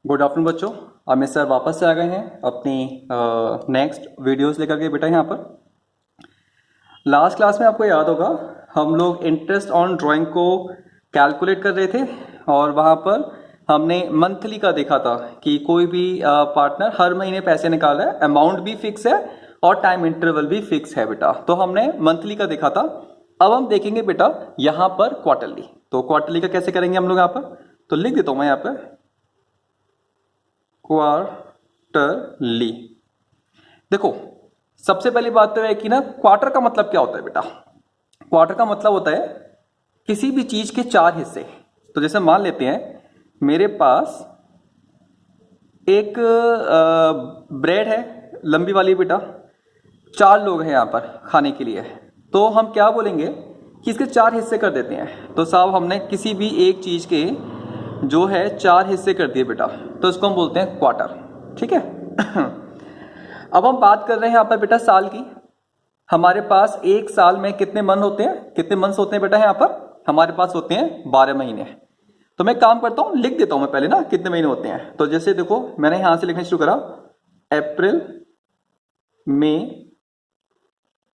Good afternoon बच्चों। Amit sir वापस से आ गए हैं अपनी नेक्स्ट वीडियोस लेकर के बेटा। यहाँ पर लास्ट क्लास में आपको याद होगा हम लोग इंटरेस्ट ऑन ड्राइंग को कैलकुलेट कर रहे थे और वहाँ पर हमने मंथली का देखा था कि कोई भी पार्टनर हर महीने पैसे निकाल रहा है, अमाउंट भी फिक्स है और टाइम इंटरवल भी फिक्स है बेटा। तो हमने मंथली का देखा था। अब हम देखेंगे बेटा यहाँ पर क्वार्टरली। तो क्वार्टरली का कैसे करेंगे हम लोग यहाँ पर, तो लिख देता हूँ मैं यहाँ पर क्वार्टरली। देखो सबसे पहली बात तो है कि ना क्वार्टर का मतलब क्या होता है बेटा। क्वार्टर का मतलब होता है किसी भी चीज के चार हिस्से। तो जैसे मान लेते हैं मेरे पास एक ब्रेड है लंबी वाली बेटा, चार लोग हैं यहाँ पर खाने के लिए। तो हम क्या बोलेंगे कि इसके चार हिस्से कर देते हैं। तो साहब हमने किसी भी एक चीज के जो है चार हिस्से कर दिए बेटा, तो इसको हम बोलते हैं क्वार्टर। ठीक है। अब हम बात कर रहे हैं यहाँ पर बेटा साल की। हमारे पास एक साल में कितने मंथ होते हैं, कितने मंथ्स होते हैं बेटा यहाँ पर, हमारे पास होते हैं 12 महीने। तो मैं काम करता हूँ, लिख देता हूँ मैं पहले ना कितने महीने होते हैं। तो जैसे देखो मैंने यहां से लिखना शुरू करा, अप्रैल, मई,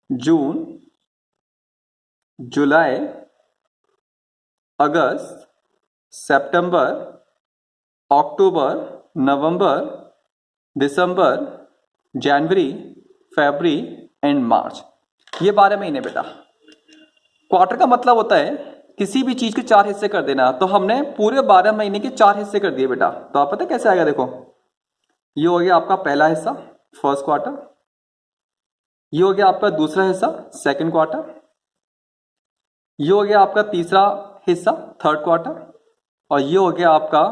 जून, जुलाई, अगस्त, सितंबर, अक्टूबर, नवंबर, दिसंबर, जनवरी, फरवरी एंड मार्च। ये 12 महीने बेटा। क्वार्टर का मतलब होता है किसी भी चीज के चार हिस्से कर देना। तो हमने पूरे 12 महीने के चार हिस्से कर दिए बेटा। तो आप पता है कैसे आएगा, देखो ये हो गया आपका पहला हिस्सा फर्स्ट क्वार्टर, ये हो गया आपका दूसरा हिस्सा सेकंड क्वार्टर, ये हो गया आपका तीसरा हिस्सा थर्ड क्वार्टर, और ये हो गया आपका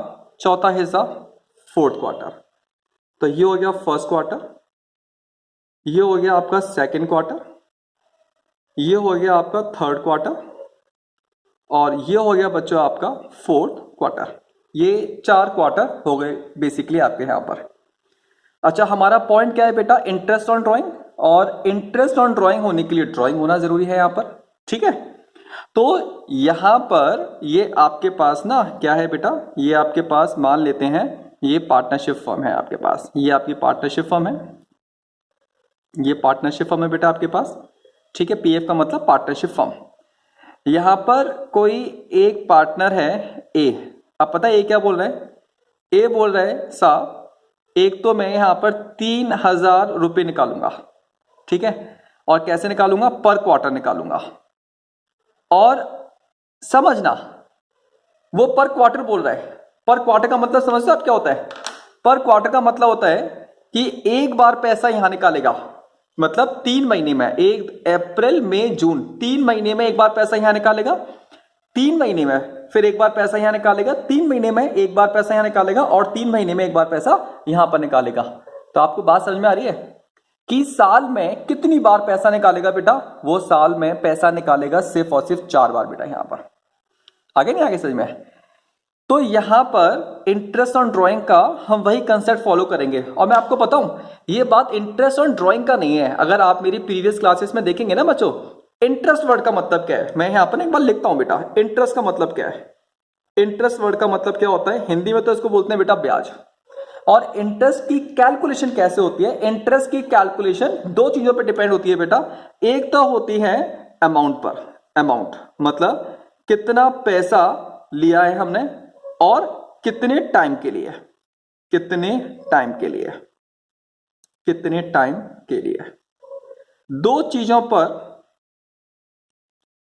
चौथा हिस्सा फोर्थ क्वार्टर। तो ये हो गया फर्स्ट क्वार्टर, ये हो गया आपका सेकंड क्वार्टर, ये हो गया आपका थर्ड क्वार्टर, और ये हो गया बच्चों आपका फोर्थ क्वार्टर। ये चार क्वार्टर हो गए बेसिकली आपके यहां पर। अच्छा हमारा पॉइंट क्या है बेटा, इंटरेस्ट ऑन ड्राइंग। और इंटरेस्ट ऑन ड्राइंग होने के लिए ड्राइंग होना जरूरी है यहां पर। ठीक है। तो यहां पर ये आपके पास ना क्या है बेटा, ये आपके पास मान लेते हैं ये पार्टनरशिप फर्म है आपके पास, ये आपकी पार्टनरशिप फर्म है, ये पार्टनरशिप फर्म है बेटा आपके पास। ठीक है, पीएफ का मतलब पार्टनरशिप फर्म। यहां पर कोई एक पार्टनर है ए। अब पता है ए क्या बोल रहा है, ए बोल रहा है साहब एक तो मैं यहां पर 3,000 रुपये निकालूंगा। ठीक है, और कैसे निकालूंगा, पर क्वार्टर निकालूंगा। और समझना वो पर क्वार्टर बोल रहा है। पर क्वार्टर का मतलब समझते हो आप क्या होता है, पर क्वार्टर का मतलब होता है कि एक बार पैसा यहां निकालेगा, मतलब 3 महीने में, एक अप्रैल मई जून, 3 महीने में एक बार पैसा यहां निकालेगा, 3 महीने में फिर एक बार पैसा यहां निकालेगा, 3 महीने में एक बार पैसा यहां निकालेगा, और 3 महीने में एक बार पैसा यहां पर निकालेगा। तो आपको बात समझ में आ रही है कि साल में कितनी बार पैसा निकालेगा बेटा, वो साल में पैसा निकालेगा सिर्फ और सिर्फ 4 बार बेटा। यहां पर आगे नहीं आगे समझ में। तो यहां पर इंटरेस्ट ऑन ड्राइंग का हम वही कंसेप्ट फॉलो करेंगे। और मैं आपको बताऊं ये बात इंटरेस्ट ऑन ड्राइंग का नहीं है। अगर आप मेरी प्रीवियस क्लासेस में देखेंगे ना बच्चों, इंटरेस्ट वर्ड का मतलब क्या है, मैं यहां पर एक बार लिखता हूं बेटा। इंटरेस्ट का मतलब क्या है, इंटरेस्ट वर्ड का मतलब क्या होता है, हिंदी में तो इसको बोलते हैं बेटा ब्याज। और इंटरेस्ट की कैलकुलेशन कैसे होती है, इंटरेस्ट की कैलकुलेशन दो चीजों पर डिपेंड होती है बेटा। एक तो होती है अमाउंट पर, अमाउंट मतलब कितना पैसा लिया है हमने और कितने टाइम के लिए, कितने टाइम के लिए, कितने टाइम के लिए, दो चीजों पर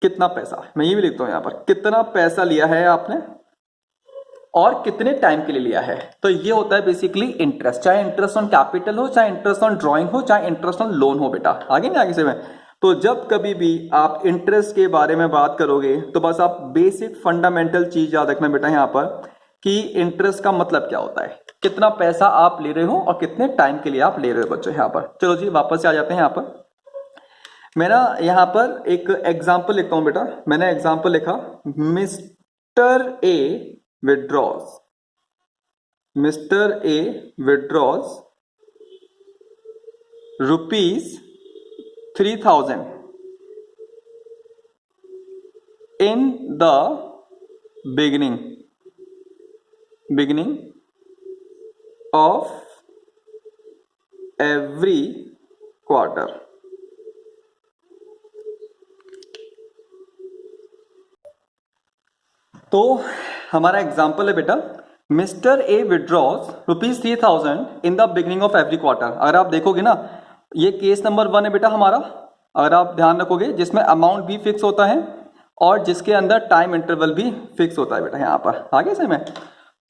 कितना पैसा, मैं ये भी लिखता हूं यहां पर, कितना पैसा लिया है आपने और कितने टाइम के लिए लिया है। तो ये होता है बेसिकली इंटरेस्ट, चाहे इंटरेस्ट ऑन कैपिटल हो, चाहे इंटरेस्ट ऑन ड्राइंग हो, चाहे इंटरेस्ट ऑन लोन हो बेटा। आगे नहीं आगे से मैं, तो जब कभी भी आप इंटरेस्ट के बारे में बात करोगे तो बस आप बेसिक फंडामेंटल चीज याद रखना बेटा यहां पर कि इंटरेस्ट का मतलब क्या होता है, कितना पैसा आप ले रहे हो और कितने टाइम के लिए आप ले रहे हो बच्चों यहां पर। चलो जी वापस से आ जाते हैं यहां पर। मेरा यहां पर एक एग्जाम्पल लिखता हूं बेटा। मैंने एग्जाम्पल लिखा, mister A withdraws, Mr. A withdraws ₹3,000 in the beginning of every quarter. तो हमारा एग्जाम्पल है बेटा, mister A withdraws ₹3000 in the beginning of every quarter. अगर आप देखोगे ना, ये केस नंबर 1 है बेटा हमारा, अगर आप ध्यान रखोगे, जिसमें अमाउंट भी फिक्स होता है और जिसके अंदर टाइम इंटरवल भी फिक्स होता है बेटा। यहाँ पर आगे से मैं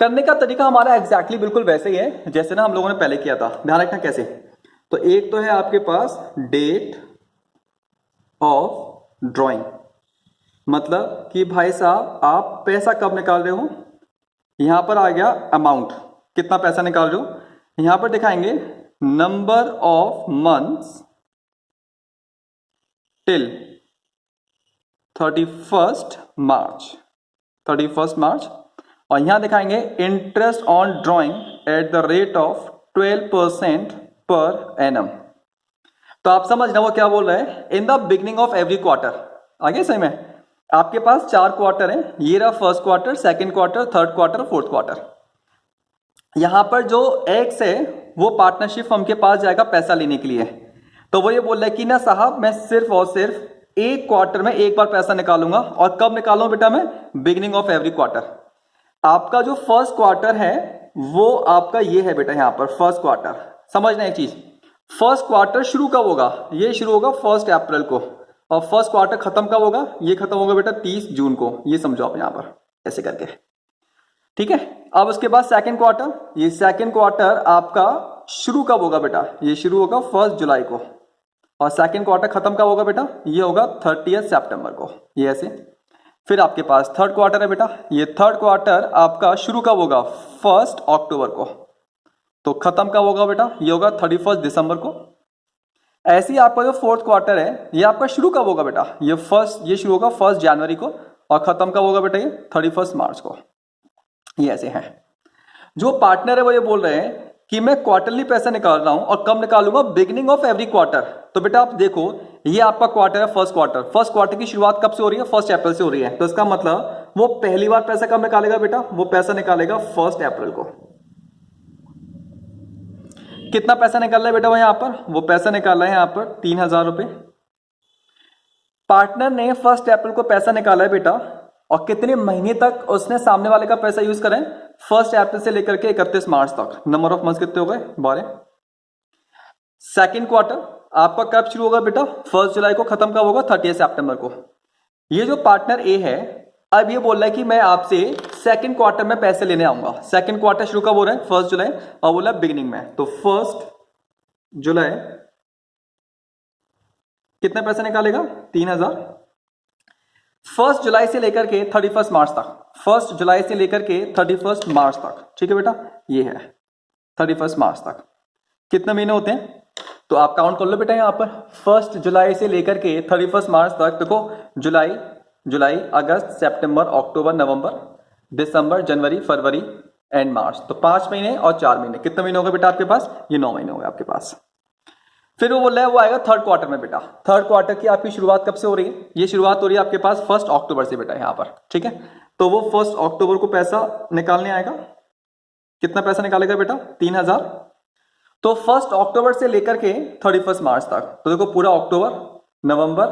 करने का तरीका हमारा एग्जैक्टली बिल्कुल वैसे ही है जैसे ना हम लोगों ने पहले किया था। ध्यान रखना कैसे। तो एक तो है आपके पास डेट ऑफ ड्रॉइंग, मतलब कि भाई साहब आप पैसा कब निकाल रहे हो, यहां पर आ गया अमाउंट, कितना पैसा निकाल रहे हो। यहां पर दिखाएंगे नंबर ऑफ मंथ्स टिल 31 मार्च, और यहां दिखाएंगे interest on drawing at the rate of 12% per annum. तो आप समझ रहे हो वो क्या बोल रहे हैं, in the beginning of every quarter. आगे सही में आपके पास 4 क्वार्टर है, ये रहा first quarter, second quarter, third quarter, fourth quarter. यहां पर जो एक्स है वो पार्टनरशिप फर्म के पास जाएगा पैसा लेने के लिए। तो वो ये बोल रहा है कि ना साहब मैं सिर्फ और सिर्फ एक क्वार्टर में एक बार पैसा निकालूंगा, और कब निकालूं बेटा मैं, बिगिनिंग ऑफ एवरी क्वार्टर। आपका जो फर्स्ट क्वार्टर है वो आपका ये है बेटा, यहां पर फर्स्ट क्वार्टर। समझना एक चीज, फर्स्ट क्वार्टर शुरू कब होगा, ये शुरू होगा 1 अप्रैल को, और फर्स्ट क्वार्टर खत्म कब होगा, ये खत्म होगा बेटा 30 जून को। ये समझो आप यहां पर ऐसे करके, ठीक है। अब उसके बाद सेकंड क्वार्टर, ये सेकंड क्वार्टर आपका शुरू कब होगा बेटा, ये शुरू होगा 1 जुलाई को, और सेकंड क्वार्टर खत्म कब होगा बेटा, ये होगा 30 सितंबर को, ये ऐसे। फिर आपके पास थर्ड क्वार्टर है बेटा, ये थर्ड क्वार्टर आपका शुरू कब होगा 1 अक्टूबर को, तो खत्म कब होगा बेटा, ये होगा 31 दिसंबर को। ऐसे ही आपका जो फोर्थ क्वार्टर है ये आपका शुरू कब होगा बेटा, ये शुरू होगा 1 जनवरी को, और खत्म कब होगा बेटा, ये 31 मार्च को। ये ऐसे हैं। जो पार्टनर है वो ये बोल रहे हैं कि मैं क्वार्टरली पैसा निकाल रहा हूं, और कब निकालूंगा, बिगिनिंग ऑफ एवरी क्वार्टर। तो बेटा आप देखो, ये आपका क्वार्टर है फर्स्ट क्वार्टर की शुरुआत कब से हो रही है, 1 अप्रैल से हो रही है। तो इसका मतलब वो पहली बार पैसा कब निकालेगा बेटा, वो पैसा निकालेगा 1 अप्रैल को। कितना पैसा निकाल रहा है बेटा वो यहां पर, वो पैसा निकाल रहा है यहां पर 3000 रुपए। पार्टनर ने 1 अप्रैल को पैसा निकाला है बेटा, और कितने महीने तक उसने सामने वाले का पैसा यूज करें, 1 अप्रैल से लेकर के 31 मार्च तक। नंबर ऑफ मंथ्स कितने हो गए, 12। सेकेंड क्वार्टर आपका कब शुरू होगा बेटा, 1 जुलाई को, खत्म कब होगा 30 सितंबर को। ये जो पार्टनर ए है अब ये बोल रहा है कि मैं आपसे सेकंड क्वार्टर में पैसे लेने आऊंगा। सेकंड क्वार्टर शुरू कब हो रहा है, 1 जुलाई, और बोला बिगिनिंग में, तो 1 जुलाई कितने पैसे निकालेगा, 3000। 1 जुलाई से लेकर के 31 मार्च तक, 1 जुलाई से लेकर के 31 मार्च तक, ठीक है बेटा, ये है 31 मार्च तक। कितने महीने होते हैं, तो आप काउंट कर लो बेटा यहां पर, 1 जुलाई से लेकर के 31 मार्च तक। देखो जुलाई, अगस्त, सितंबर, अक्टूबर, नवंबर, दिसंबर, जनवरी, फरवरी एंड मार्च। तो 5 महीने और 4 महीने, कितने महीने हो गए बेटा आपके पास, ये 9 महीने हो गए आपके पास। फिर वो बोल रहा है वो आएगा थर्ड क्वार्टर में बेटा। थर्ड क्वार्टर की आपकी शुरुआत कब से हो रही है, ये शुरुआत हो रही है आपके पास 1 अक्टूबर से बेटा यहां पर, ठीक है। तो वो 1 अक्टूबर को पैसा निकालने आएगा। कितना पैसा निकालेगा बेटा, 3000। तो 1 अक्टूबर से लेकर के 31 मार्च तक, तो देखो पूरा अक्टूबर, नवंबर,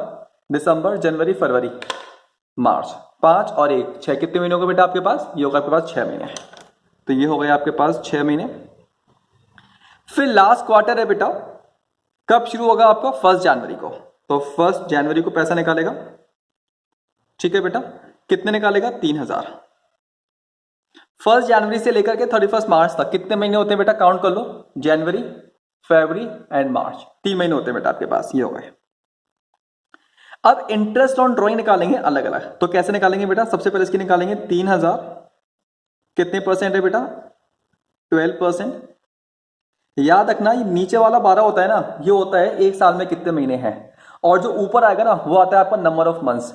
दिसंबर, जनवरी, फरवरी, मार्च, 5 और 1, 6, कितने महीने हो गए बेटा आपके पास, ये होगा आपके पास 6 महीने। तो ये हो गए आपके पास 6 महीने। फिर लास्ट क्वार्टर है बेटा, कब शुरू होगा आपका, 1 जनवरी को। तो 1 जनवरी को पैसा निकालेगा, ठीक है बेटा। कितने निकालेगा, 3000। 1 जनवरी से लेकर के 31 मार्च तक कितने महीने होते हैं बेटा, काउंट कर लो, जनवरी, फरवरी एंड मार्च, 3 महीने होते हैं बेटा आपके पास, ये हो गए। अब इंटरेस्ट ऑन ड्रॉइंग निकालेंगे अलग अलग। तो कैसे निकालेंगे बेटा, सबसे पहले इसकी निकालेंगे 3000, कितने परसेंट है बेटा, 12%। याद रखना ये नीचे वाला 12 होता है ना, ये होता है एक साल में कितने महीने हैं, और जो ऊपर आएगा ना वो आता है आपका नंबर ऑफ मंथ्स,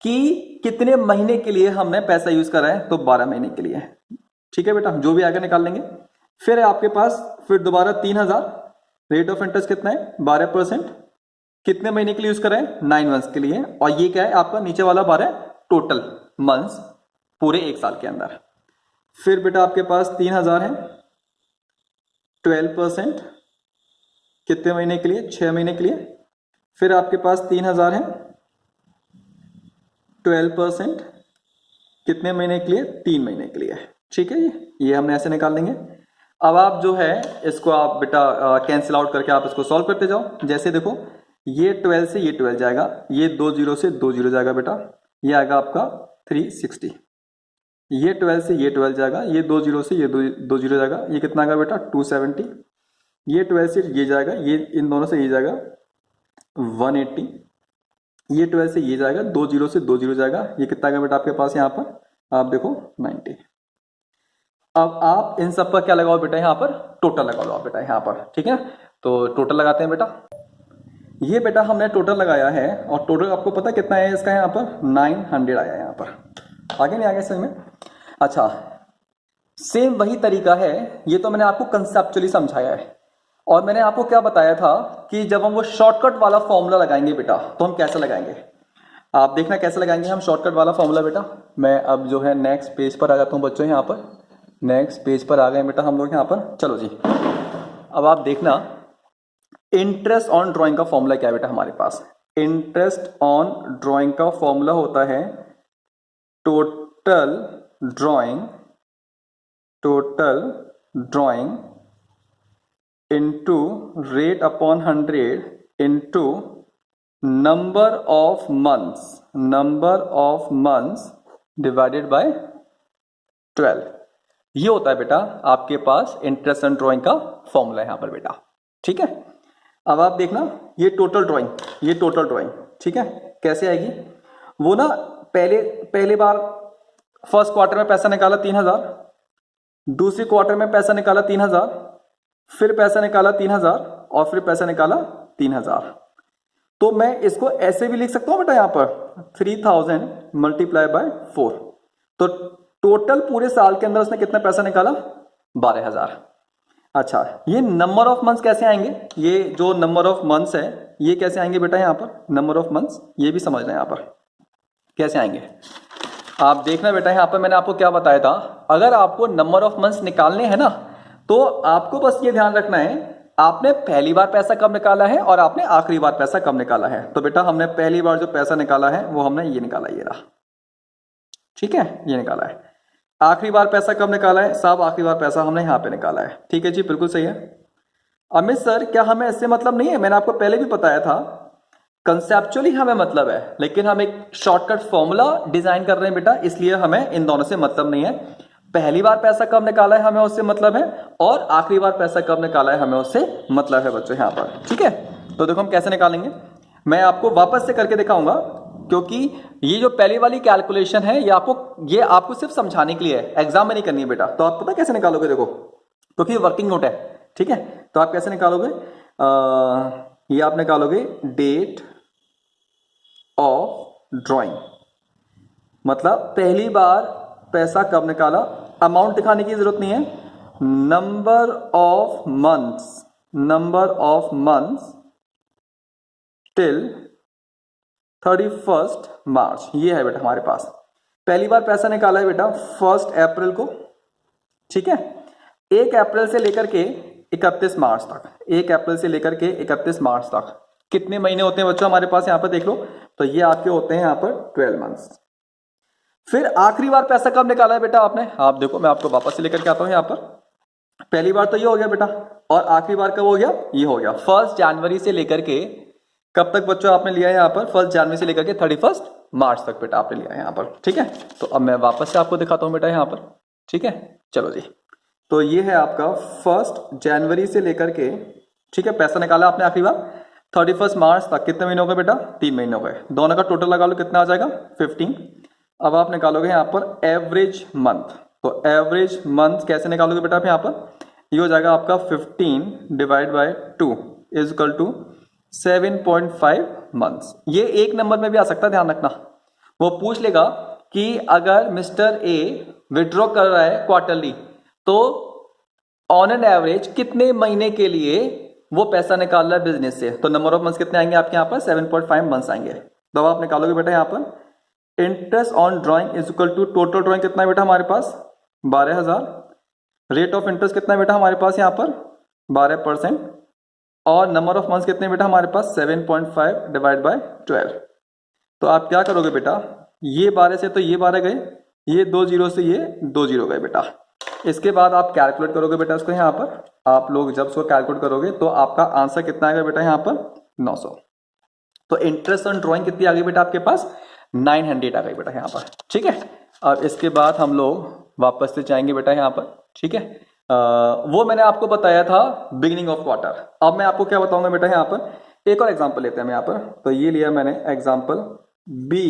कि कितने महीने के लिए हमने पैसा यूज करा है, तो 12 महीने के लिए, ठीक है बेटा, जो भी आगे निकाल लेंगे। फिर है आपके पास फिर दोबारा 3000, रेट ऑफ इंटरेस्ट कितना है, 12%, कितने महीने के लिए यूज करें, 9 मंथ्स के लिए, और ये क्या है आपका नीचे वाला 12 टोटल मंथ्स पूरे एक साल के अंदर। फिर बेटा आपके पास 3000 है, 12% कितने महीने के लिए? 6 महीने के लिए। फिर आपके पास 3000 है, 12% कितने महीने के लिए? 3 महीने के लिए। ठीक है, ये हमने ऐसे निकाल लेंगे। अब आप जो है इसको आप बेटा कैंसिल आउट करके आप इसको सॉल्व करते जाओ। जैसे देखो, ये 12 से ये 12 जाएगा, ये 2 जीरो से 2 जीरो जाएगा बेटा, ये आएगा आपका 360। ये 12 से ये 12 जाएगा, ये 2 जीरो से ये 2 जीरो जाएगा, ये कितना आएगा बेटा? 270। ये 12 से ये जाएगा, ये इन दोनों से ये जाएगा 180। ये 12 से ये जाएगा, 2 जीरो से 2 जीरो जाएगा, ये कितना आएगा बेटा आपके पास? यहाँ पर आप देखो 90। अब आप इन सब का क्या लगाओ बेटा? यहाँ पर टोटल लगा लो आप बेटा यहाँ पर। ठीक है, तो टोटल लगाते हैं बेटा। ये बेटा हमने टोटल लगाया है और टोटल आपको पता कितना है इसका? यहाँ पर 900 आया यहाँ पर। आगे नहीं आगे समझ में? अच्छा, सेम वही तरीका है, ये तो मैंने आपको कंसेप्चुअली समझाया है। और मैंने आपको क्या बताया था कि जब हम वो शॉर्टकट वाला फॉर्मूला लगाएंगे बेटा, तो हम कैसे लगाएंगे आप देखना कैसे लगाएंगे हम शॉर्टकट वाला फॉर्मूला बेटा। मैं अब जो है नेक्स्ट पेज पर आ जाता हूँ बच्चों, यहाँ पर नेक्स्ट पेज पर आ गए बेटा हम लोग यहाँ पर। चलो जी, अब आप देखना इंटरेस्ट ऑन ड्राइंग का फॉर्मूला क्या है बेटा हमारे पास? इंटरेस्ट ऑन ड्राइंग का फॉर्मूला होता है total drawing into rate upon 100 into number of months divided by 12। ये होता है बेटा आपके पास इंटरेस्ट ऑन ड्राइंग का फॉर्मूला यहां पर बेटा। ठीक है, अब आप देखना ये टोटल ड्राइंग ठीक है कैसे आएगी? वो ना पहले बार फर्स्ट क्वार्टर में पैसा निकाला 3000, दूसरी क्वार्टर में पैसा निकाला 3000, फिर पैसा निकाला 3000 और फिर पैसा निकाला 3000। तो मैं इसको ऐसे भी लिख सकता हूं बेटा यहाँ पर 3000 मल्टीप्लाई बाय 4। तो टोटल पूरे साल के अंदर उसने कितना पैसा निकाला? 12000। अच्छा, ये नंबर ऑफ मंथ्स कैसे आएंगे? ये जो नंबर ऑफ मंथ्स है ये कैसे आएंगे बेटा यहाँ पर? नंबर ऑफ मंथ्स ये भी समझना है यहाँ पर कैसे आएंगे। आप देखना बेटा यहाँ पर मैंने आपको क्या बताया था, अगर आपको नंबर ऑफ मंथ्स निकालने हैं ना तो आपको बस ये ध्यान रखना है आपने पहली बार पैसा कब निकाला है और आपने आखिरी बार पैसा कब निकाला है। तो बेटा हमने पहली बार जो पैसा निकाला है वो हमने ये निकाला, ये रहा। ठीक है, ये निकाला है। आखिरी बार पैसा कब निकाला है? साहब आखिरी बार पैसा हमने यहाँ पे निकाला है। ठीक है जी, बिल्कुल सही है। अमित सर क्या हमें इससे मतलब नहीं है? मैंने आपको पहले भी बताया था कंसेप्चुअली हमें मतलब है, लेकिन हम एक शॉर्टकट फॉर्मूला डिजाइन कर रहे हैं बेटा, इसलिए हमें इन दोनों से मतलब नहीं है। पहली बार पैसा कब निकाला है हमें उससे मतलब है, और आखिरी बार पैसा कब निकाला है हमें उससे मतलब है बच्चों यहाँ पर। ठीक है, तो देखो हम कैसे निकालेंगे, मैं आपको वापस से करके दिखाऊंगा, क्योंकि ये जो पहली वाली कैलकुलेशन है ये आपको सिर्फ समझाने के लिए है, एग्जाम में नहीं करनी है बेटा। तो आप पता कैसे निकालोगे? देखो, क्योंकि वर्किंग नोट है। ठीक है, तो आप कैसे निकालोगे? ये आप निकालोगे डेट ऑफ ड्राइंग, मतलब पहली बार पैसा कब निकाला। अमाउंट दिखाने की जरूरत नहीं है, नंबर ऑफ मंथ्स टिल 31 मार्च, ये है बेटा हमारे पास। पहली बार पैसा निकाला है बेटा 1 अप्रैल को। ठीक है, 1 अप्रैल से लेकर के 31 मार्च तक, 1 अप्रैल से लेकर के 31 मार्च तक कितने महीने होते हैं बच्चों हमारे पास? यहां पर देख लो, तो ये आपके होते हैं यहां पर 12 मंथ्स। फिर आखिरी बार पैसा कब निकाला है बेटा आपने? आप देखो, मैं आपको वापस से लेकर के आता हूं यहां पर। पहली बार तो ये हो गया बेटा, और आखिरी बार कब हो गया? ये हो गया 1 जनवरी से लेकर के कब तक बच्चों आपने लिया है यहाँ पर? 1 जनवरी से लेकर के 31 मार्च तक बेटा आपने लिया है यहाँ पर। ठीक है, तो अब मैं वापस से आपको दिखाता हूँ बेटा यहाँ पर। ठीक है, चलो जी, तो ये है आपका 1 जनवरी से लेकर के, ठीक है, पैसा निकाला आपने आखिरी बार 31 मार्च तक। कितने महीने हो गए बेटा? 3 महीने हो गए। दोनों का टोटल लगा लो, कितना आ जाएगा? 15। अब आप निकालोगे यहाँ पर एवरेज मंथ, तो एवरेज मंथ कैसे निकालोगे बेटा आप यहाँ पर? ये हो जाएगा आपका 15 divide by 2 is equal to 7.5 months. ये एक नंबर में भी आ सकता है, ध्यान रखना। वो पूछ लेगा कि अगर मिस्टर ए विड्रॉ कर रहा है क्वार्टरली, तो ऑन एन एवरेज कितने महीने के लिए वो पैसा निकाल रहा है बिजनेस से, तो नंबर ऑफ मंथ्स कितने आएंगे आपके यहाँ पर? 7.5 मंथ्स आएंगे। तो आप निकालोगे बेटा यहाँ पर interest on drawing is equal to total drawing कितना है बेटा हमारे पास? 12000। रेट ऑफ इंटरेस्ट कितना है बेटा हमारे पास यहाँ पर? 12%। और नंबर ऑफ मंथ्स कितने बेटा हमारे पास 7.5 डिवाइड बाय 12। तो आप क्या करोगे बेटा, ये 12 से तो ये 12 गए, ये 2 जीरो से ये 2 जीरो गए बेटा। इसके बाद आप कैलकुलेट करोगे बेटा इसको, यहाँ पर आप लोग जब इसको कैलकुलेट करोगे तो आपका आंसर कितना आएगा बेटा यहाँ पर 900। तो इंटरेस्ट ऑन ड्राइंग कितनी आ गई बेटा आपके पास 900 आ गई बेटा यहाँ पर। ठीक है, अब इसके बाद हम लोग वापस से जाएंगे बेटा यहाँ पर। ठीक है, वो मैंने आपको बताया था बिगिनिंग ऑफ क्वार्टर। अब मैं आपको क्या बताऊंगा बेटा यहाँ पर, एक और एग्जांपल लेते हैं हम यहाँ पर। तो ये लिया मैंने एग्जांपल, बी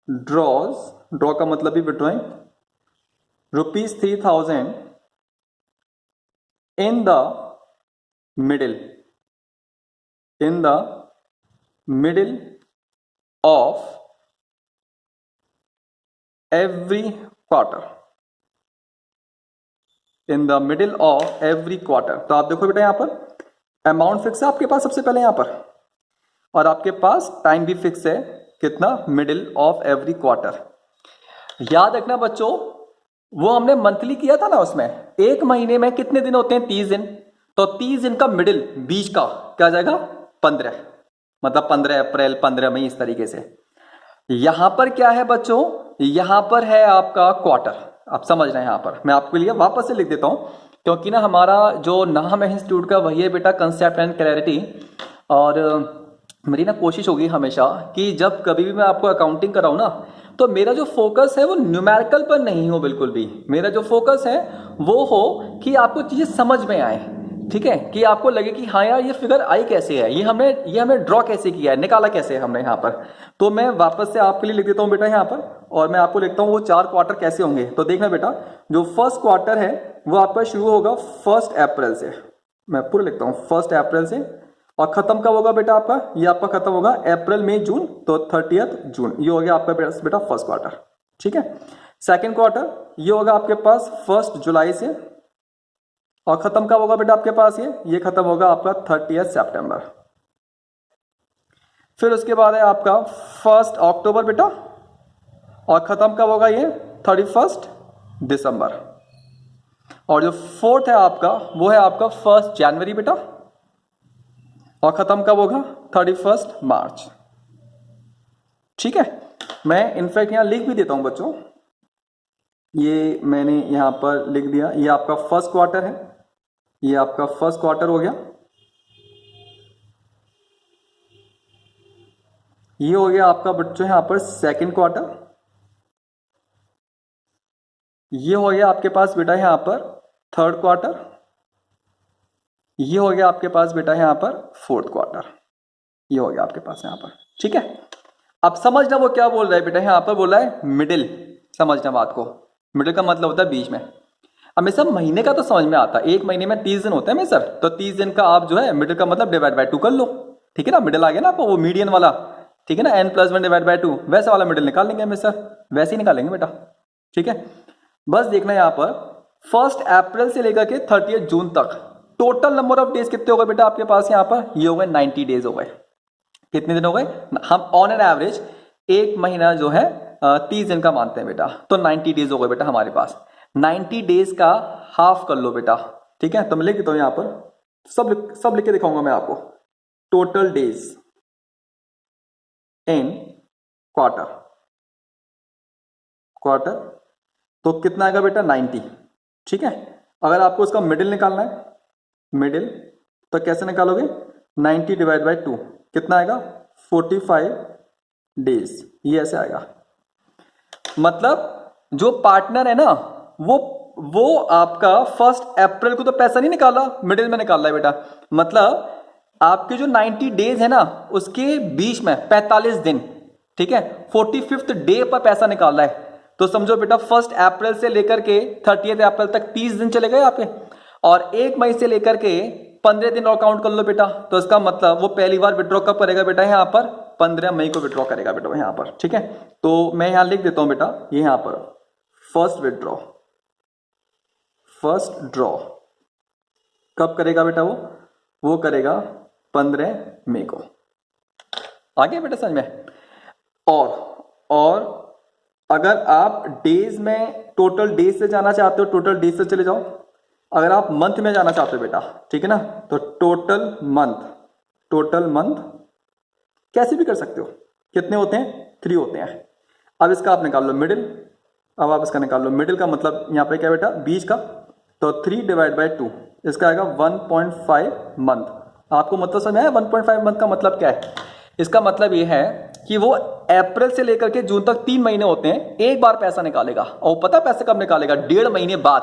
ड्रॉज, ड्रॉ का मतलब भी withdrawing ₹3000 in the middle of every quarter, in the middle of every quarter. तो आप देखो बेटा यहाँ पर अमाउंट फिक्स है आपके पास सबसे पहले यहाँ पर, और आपके पास टाइम भी फिक्स है, कितना, मिडिल ऑफ एवरी क्वार्टर। याद रखना बच्चों, वो हमने मंथली किया था ना, उसमें एक महीने में कितने दिन होते हैं 30 दिन। तो 30 दिन का मिडिल बीच का क्या जाएगा 15, मतलब 15 अप्रैल 15 मई इस तरीके से। यहां पर क्या है बच्चों, यहां पर है आपका क्वार्टर। आप समझ रहे हैं, यहां पर मैं आपके लिए वापस से लिख देता हूं, क्योंकि ना हमारा जो नाम है इंस्टीट्यूट का वही है बेटा कंसेप्ट एंड क्लैरिटी। और मेरी ना कोशिश होगी हमेशा कि जब कभी भी मैं आपको अकाउंटिंग कराऊं ना, तो मेरा जो फोकस है वो न्यूमेरिकल पर नहीं हो बिल्कुल भी। मेरा जो फोकस है वो हो कि आपको चीजें समझ में आए। ठीक है, कि आपको लगे कि हाँ यार ये फिगर आई कैसे है, ये हमने ड्रॉ कैसे किया है, निकाला कैसे है हमने यहाँ पर। तो मैं वापस से आपके लिए लिख देता हूँ बेटा यहाँ पर, और मैं आपको लिखता हूँ वो 4 क्वार्टर कैसे होंगे। तो देखना बेटा, जो फर्स्ट क्वार्टर है वो आपका शुरू होगा 1 अप्रैल से। मैं पूरा लिखता हूँ 1 अप्रैल से, और खत्म कब होगा बेटा आपका, ये आपका खत्म होगा अप्रैल मई जून, तो 30 जून। ये हो गया आपका बेटा फर्स्ट क्वार्टर। ठीक है, सेकंड क्वार्टर ये होगा आपके पास 1 जुलाई से, और खत्म कब होगा बेटा आपके पास, ये खत्म होगा आपका 30 सितंबर। फिर उसके बाद है आपका 1 अक्टूबर बेटा, और खत्म कब होगा ये 31 दिसंबर। और जो फोर्थ है आपका वो है आपका 1 जनवरी बेटा, और खत्म कब होगा 31 मार्च। ठीक है, मैं इनफैक्ट यहां लिख भी देता हूं बच्चों, ये मैंने यहां पर लिख दिया, ये आपका फर्स्ट क्वार्टर है, ये आपका फर्स्ट क्वार्टर हो गया, ये हो गया आपका बच्चों यहां पर सेकंड क्वार्टर, ये हो गया आपके पास बेटा यहां पर थर्ड क्वार्टर, ये हो गया आपके पास बेटा यहां पर फोर्थ क्वार्टर, ये हो गया आपके पास यहां पर। ठीक है, अब समझना वो क्या बोल रहा है बेटा, यहां पर बोल रहा है मिडिल। समझना बात को, मिडिल का मतलब होता है बीच में। हमेशा महीने का तो समझ में आता है, एक महीने में 30 दिन होते हैं सर, तो 30 दिन का आप जो है मिडिल का मतलब डिवाइड बाय 2 कर लो। ठीक है ना, मिडिल आ गया ना आपको वो मीडियन वाला। ठीक है ना, n+1 डिवाइड बाय 2 वैसा वाला मिडिल निकाल लेंगे हमें सर, वैसे ही निकालेंगे बेटा। ठीक है, बस देखना यहाँ पर 1 अप्रैल से लेकर के 30 जून तक टोटल नंबर ऑफ डेज कितने हो गए बेटा आपके पास यहाँ पर, ये हो गए 90 डेज हो गए। कितने दिन हो गए, हम ऑन एन एवरेज एक महीना जो है 30 दिन का मानते हैं बेटा, तो 90 डेज हो गए बेटा हमारे पास। 90 डेज का हाफ कर लो बेटा। ठीक है, तो मैं लिख देता हूं यहां पर, सब लिख के दिखाऊंगा मैं आपको। टोटल डेज इन क्वार्टर तो कितना आएगा बेटा 90। ठीक है, अगर आपको उसका मिडिल निकालना है, मिडिल तो कैसे निकालोगे, 90 डिवाइड बाय 2 कितना आएगा 45 डेज, ये ऐसे आएगा। मतलब जो पार्टनर है ना वो आपका 1 अप्रैल को तो पैसा नहीं निकाला, मिडिल में निकाला है बेटा। मतलब आपके जो 90 डेज है ना उसके बीच में 45 दिन, ठीक है, 45th डे पर पैसा निकाला है। तो समझो बेटा 1 अप्रैल से लेकर के 30 अप्रैल तक 30 दिन चले गए आपके, और 1 मई से लेकर के 15 दिन और काउंट कर लो बेटा। तो इसका मतलब वो पहली बार विड्रॉ कब करेगा बेटा, यहाँ पर 15 मई को विड्रॉ करेगा बेटा यहाँ पर। ठीक है, तो मैं यहाँ लिख देता हूं बेटा, ये यहाँ पर फर्स्ट ड्रॉ कब करेगा बेटा, वो करेगा 15 मई को। आ गया बेटा समझ में। और अगर आप डेज में टोटल डेज से जाना चाहते हो, टोटल डेज से चले जाओ, अगर आप मंथ में जाना चाहते हो बेटा, ठीक है ना, तो टोटल मंथ कैसे भी कर सकते हो। कितने होते हैं? 3 होते हैं। अब इसका आप निकाल लो मिडिल। अब आप इसका निकाल लो मिडिल का मतलब यहाँ पे क्या बेटा, बीच का, तो 3 डिवाइड बाई 2, इसका आएगा 1.5 मंथ। आपको मतलब समझ आया 1.5 मंथ का मतलब क्या है? इसका मतलब ये है कि वो अप्रैल से लेकर के जून तक 3 महीने होते हैं, एक बार पैसा निकालेगा। और पता है पैसे कब निकालेगा? 1.5 महीने बाद।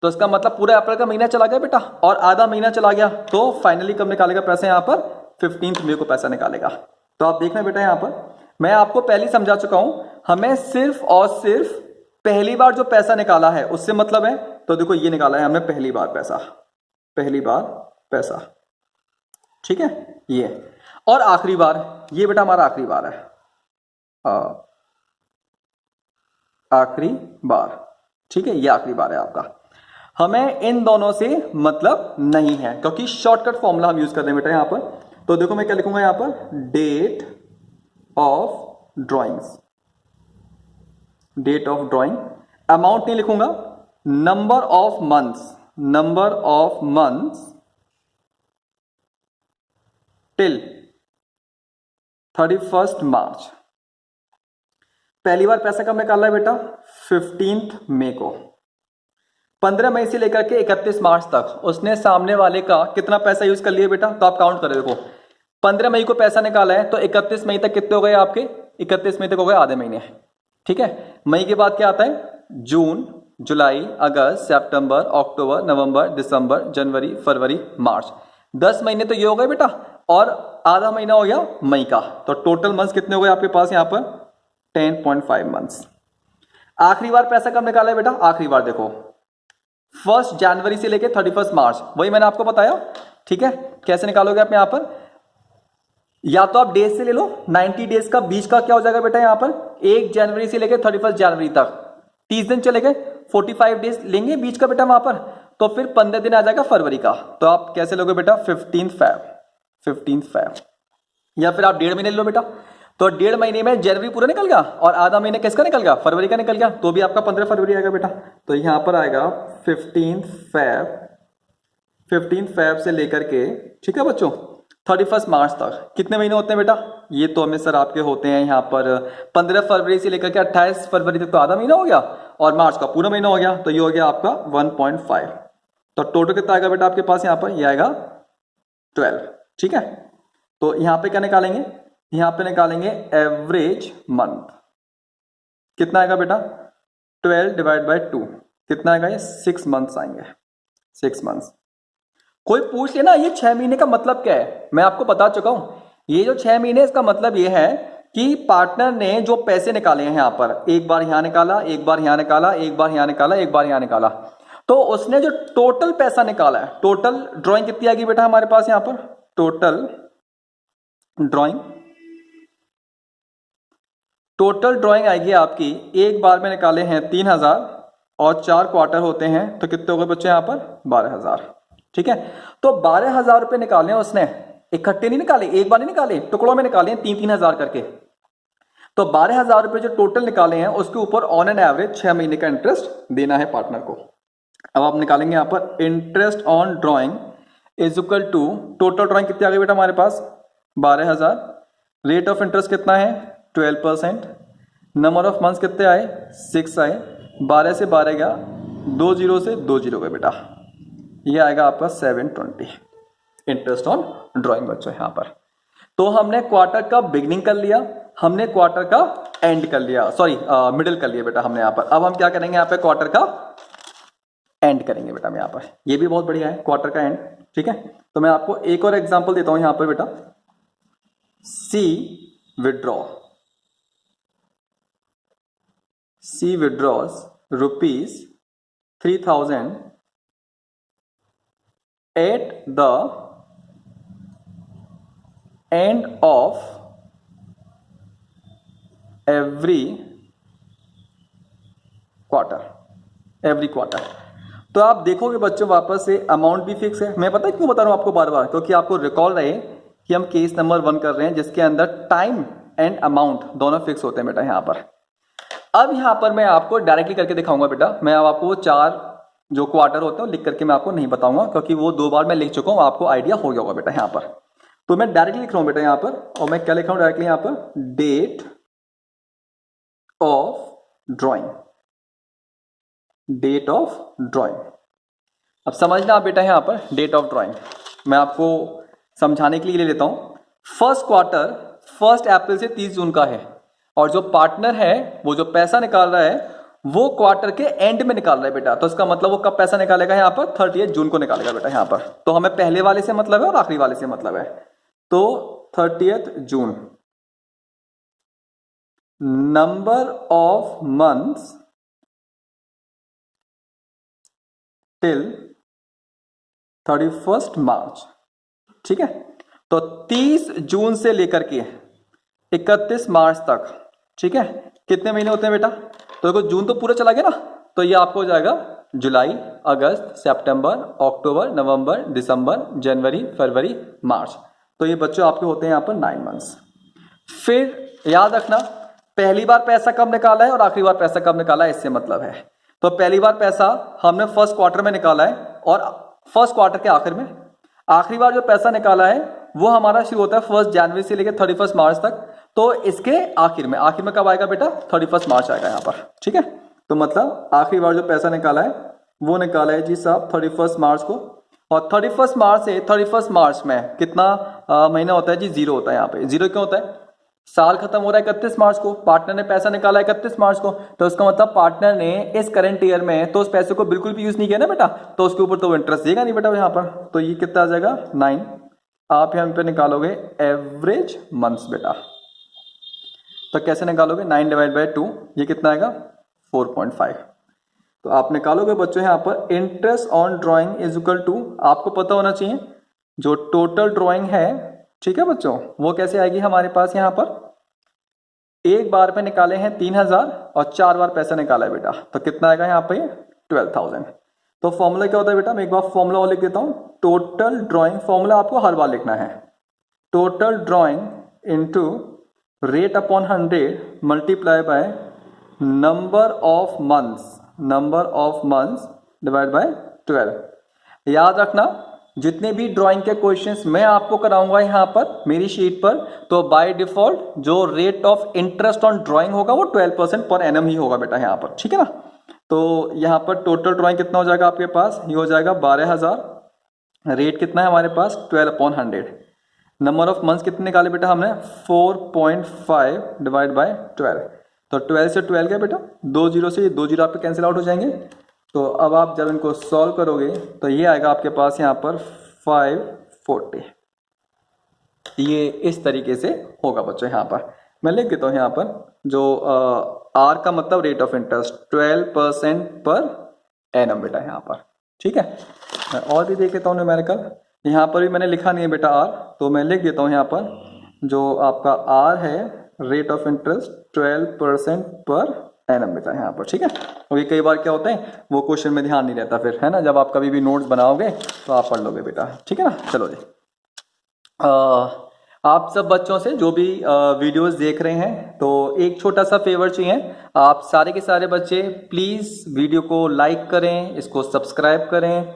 तो इसका मतलब पूरा अप्रैल का महीना चला गया बेटा और आधा महीना चला गया, तो फाइनली कब निकालेगा पैसे? यहाँ पर 15 मई को पैसा निकालेगा। तो आप देखना बेटा, यहाँ पर मैं आपको पहले ही समझा चुका हूं, हमें सिर्फ और सिर्फ पहली बार जो पैसा निकाला है उससे मतलब है। तो देखो ये निकाला है हमने पहली बार पैसा, ठीक है ये। और आखिरी बार, ये बेटा हमारा आखिरी बार है, आखिरी बार, ठीक है, ये आखिरी बार है आपका। हमें इन दोनों से मतलब नहीं है क्योंकि शॉर्टकट फॉर्मूला हम यूज कर रहे हैं बेटा यहाँ पर। तो देखो मैं क्या लिखूंगा यहाँ पर, डेट ऑफ ड्राइंग, अमाउंट नहीं लिखूंगा, नंबर ऑफ मंथ्स टिल 31 मार्च। पहली बार पैसा कब निकाला है बेटा? 15 मई को। 15 मई से लेकर के 31 मार्च तक उसने सामने वाले का कितना पैसा यूज कर लिया बेटा? तो आप काउंट करो, देखो 15 मई को पैसा निकाला है तो 31 मई तक कितने हो गए आपके? 31 मई तक हो गए आधे महीने, ठीक है। मई के बाद क्या आता है? जून, जुलाई, अगस्त, सितंबर, अक्टूबर, नवंबर, दिसंबर, जनवरी, फरवरी, मार्च। 10 महीने तो ये हो गए बेटा और आधा महीना हो गया मई का। तो टोटल मंथ्स कितने हो गए आपके पास यहाँ पर? 10.5 मंथ्स। आखिरी बार पैसा कब निकाला है बेटा? आखिरी बार देखो 1 जनवरी से लेकर 31 मार्च, वही मैंने आपको बताया, ठीक है। कैसे निकालोगे आप यहाँ पर? या तो आप डेज से ले लो, 90 डेज का बीच का क्या हो जाएगा बेटा यहाँ पर? 1 जनवरी से लेकर 31 जनवरी तक 30 दिन चले गए, 45 डेज लेंगे बीच का बेटा वहां पर, तो फिर 15 दिन आ जाएगा फरवरी का। तो आप कैसे लोगे बेटा? 15 फेब। या फिर आप 1.5 महीने ले लो बेटा, तो 1.5 महीने में जनवरी पूरा निकल गया और आधा महीने किसका निकल गया? फरवरी का निकल गया, तो भी आपका 15 फरवरी आएगा बेटा। तो यहां पर आएगा 15 फेब से लेकर के, ठीक है बच्चों, 31 मार्च तक कितने महीने होते हैं बेटा? ये तो हमें सर आपके होते हैं यहाँ पर 15 फरवरी से लेकर के 28 फरवरी तक तो आधा महीना हो गया और मार्च का पूरा महीना हो गया, तो ये हो गया आपका 1.5। तो टोटल कितना आएगा बेटा आपके पास यहाँ पर? ये आएगा 12, ठीक है। तो यहाँ पे क्या निकालेंगे? यहाँ पे निकालेंगे एवरेज मंथ। कितना आएगा बेटा? 12 डिवाइड बाई 2, कितना आएगा? ये 6 मंथ्स आएंगे, 6 मंथ्स। कोई पूछ लेना ये 6 महीने का मतलब क्या है, मैं आपको बता चुका हूं। ये जो 6 महीने, इसका मतलब ये है कि पार्टनर ने जो पैसे निकाले हैं यहाँ पर, एक बार यहां निकाला, एक बार यहां निकाला, एक बार यहां निकाला, एक बार यहां निकाला, तो उसने जो टोटल पैसा निकाला है, टोटल ड्राइंग कितनी आएगी बेटा हमारे पास यहाँ पर? टोटल ड्राइंग आएगी आपकी, एक बार में निकाले हैं 3000 और 4 क्वार्टर होते हैं, तो कितने हो गए बच्चे यहाँ पर? 12000, ठीक है। तो 12000 रुपए निकाले उसने, इकट्ठे नहीं निकाले, एक बार नहीं निकाले, टुकड़ों में निकाले 3-3 हजार करके। तो 12000 रुपए जो टोटल निकाले हैं उसके ऊपर ऑन एन एवरेज 6 महीने का इंटरेस्ट देना है पार्टनर को। अब आप निकालेंगे यहाँ पर interest on drawing is equal to, total drawing कितनी आ गई बेटा हमारे पास? 12000। रेट ऑफ इंटरेस्ट कितना है? 12%। नंबर ऑफ मंथ्स कितने आए? 6 आए। 12 से 12 गया, 2 जीरो से 2 जीरो गए बेटा, ये आएगा आपका 720 इंटरेस्ट ऑन ड्राइंग बच्चों यहाँ पर। तो हमने क्वार्टर का बिगनिंग कर लिया, हमने क्वार्टर का एंड कर लिया, सॉरी मिडिल कर लिया बेटा हमने यहाँ पर। अब हम क्या करेंगे यहाँ पे? क्वार्टर का एंड करेंगे बेटा हम यहाँ पर। ये भी बहुत बढ़िया है क्वार्टर का एंड, ठीक है। तो मैं आपको एक और एग्जांपल देता हूं यहाँ पर बेटा। She withdraws ₹3000 at the end of every quarter. तो आप देखोगे बच्चों वापस से अमाउंट भी फिक्स है। मैं पता है क्यों बता रहा हूं आपको बार बार, क्योंकि आपको रिकॉल रहे कि हम केस नंबर 1 कर रहे हैं जिसके अंदर टाइम एंड अमाउंट दोनों फिक्स होते हैं बेटा यहाँ पर। अब यहाँ पर मैं आपको डायरेक्टली करके दिखाऊंगा बेटा। मैं अब आपको 4 जो क्वार्टर होते हैं लिख करके मैं आपको नहीं बताऊंगा, क्योंकि वो 2 बार मैं लिख चुका हूँ, आपको आइडिया हो गया होगा बेटा यहाँ पर। तो मैं डायरेक्टली लिख रहा हूँ बेटा यहाँ पर, और मैं क्या लिख रहा हूँ डायरेक्टली यहाँ पर, date of drawing, date of drawing. अब समझना आप बेटा यहाँ पर डेट ऑफ ड्रॉइंग मैं आपको समझाने के लिए ले लेता हूँ। फर्स्ट क्वार्टर 1 अप्रैल से 30 जून का है, और जो पार्टनर है वो जो पैसा निकाल रहा है वो क्वार्टर के एंड में निकाल रहा है बेटा। तो इसका मतलब वो कब पैसा निकालेगा यहाँ पर, 30 जून को निकालेगा बेटा यहाँ पर। तो हमें पहले वाले से मतलब है और आखिरी वाले से मतलब है। तो 30 जून, नंबर ऑफ मंथ्स टिल 31 मार्च, ठीक है। तो 30 जून से लेकर के 31 मार्च तक, ठीक है, कितने महीने होते हैं बेटा? तो देखो जून तो पूरा चला गया ना, तो ये आपको हो जाएगा जुलाई, अगस्त, सितंबर, अक्टूबर, नवंबर, दिसंबर, जनवरी, फरवरी, मार्च। तो ये बच्चों आपके होते हैं यहाँ पर 9 मंथ्स। फिर याद रखना पहली बार पैसा कब निकाला है और आखिरी बार पैसा कब निकाला है, इससे मतलब है। तो पहली बार पैसा हमने फर्स्ट क्वार्टर में निकाला है और फर्स्ट क्वार्टर के आखिर में। आखिरी बार जो पैसा निकाला है वो हमारा शुरू होता है 1 जनवरी से लेकर 31 मार्च तक। तो इसके आखिर में कब आएगा बेटा, 31 मार्च आएगा यहाँ पर, ठीक है। तो मतलब आखिरी बार जो पैसा निकाला है वो निकाला है जी साहब 31 मार्च को, और 31 मार्च से 31 मार्च में कितना महीना होता है जी, 0 होता है यहाँ पे। 0 क्यों होता है, साल खत्म हो रहा है 31 मार्च को, पार्टनर ने पैसा निकाला है 31 मार्च को, तो इसका मतलब पार्टनर ने इस करंट ईयर में तो उस पैसे को बिल्कुल भी यूज नहीं किया ना बेटा, तो उसके ऊपर तो इंटरेस्ट देगा नहीं बेटा यहाँ पर। तो ये कितना आ जाएगा 9। आप यहाँ पे निकालोगे एवरेज मंथ्स बेटा, तो कैसे निकालोगे 9 डिवाइड बाई 2, ये कितना आएगा 4.5। तो आप निकालोगे बच्चों यहाँ पर interest on drawing is equal to, आपको पता होना चाहिए जो टोटल ड्राइंग है, ठीक है बच्चों, वो कैसे आएगी हमारे पास यहाँ पर। एक बार पे निकाले हैं 3000 और 4 बार पैसा निकाला है बेटा, तो कितना आएगा यहाँ पे 12,000। तो फॉर्मूला क्या होता है बेटा, मैं एक बार फॉर्मूला और लिख देता हूँ। टोटल ड्राइंग, फॉर्मूला आपको हर बार लिखना है, total drawing into rate upon 100 multiply by number of months divide by 12। याद रखना जितने भी ड्राइंग के क्वेश्चंस मैं आपको कराऊंगा यहाँ पर मेरी शीट पर, तो बाय डिफॉल्ट जो rate of interest on drawing होगा वो 12% पर एनम ही होगा बेटा यहाँ पर, ठीक है ना। तो यहाँ पर टोटल ड्राइंग कितना हो जाएगा आपके पास, ये हो जाएगा 12,000। रेट कितना है हमारे पास 12/100। नंबर ऑफ मंथ्स कितने निकाले बेटा हमने 4.5 डिवाइड बाय 12। तो 12 से 12 गया बेटा, 2 जीरो से 2 जीरो आपके कैंसिल आउट हो जाएंगे। तो अब आप जब इनको सॉल्व करोगे तो ये आएगा आपके पास यहाँ पर 540। ये इस तरीके से होगा बच्चों। यहाँ पर मैं लिख देता हूँ, यहाँ पर जो आर का मतलब rate of interest 12% per annum बेटा यहाँ पर, ठीक है। मैं और भी देख लेता हूँ न्यूमेरिकल, यहाँ पर भी मैंने लिखा नहीं है बेटा आर, तो मैं लिख देता हूँ यहाँ पर जो आपका आर है rate of interest 12% per annum बेटा यहाँ पर, ठीक है। क्योंकि कई बार क्या होता है वो क्वेश्चन में ध्यान नहीं रहता फिर, है ना, जब आप कभी भी नोट्स बनाओगे तो आप पढ़ लोगे बेटा, ठीक है ना। चलो जी, आप सब बच्चों से जो भी वीडियोस देख रहे हैं तो एक छोटा सा फेवर चाहिए, आप सारे के सारे बच्चे प्लीज़ वीडियो को लाइक करें, इसको सब्सक्राइब करें,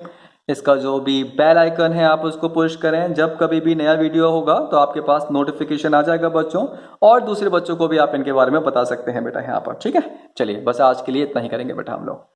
इसका जो भी बेल आइकन है आप उसको पुश करें। जब कभी भी नया वीडियो होगा तो आपके पास नोटिफिकेशन आ जाएगा बच्चों, और दूसरे बच्चों को भी आप इनके बारे में बता सकते हैं बेटा यहाँ पर, ठीक है। चलिए बस आज के लिए इतना ही करेंगे बेटा हम लोग।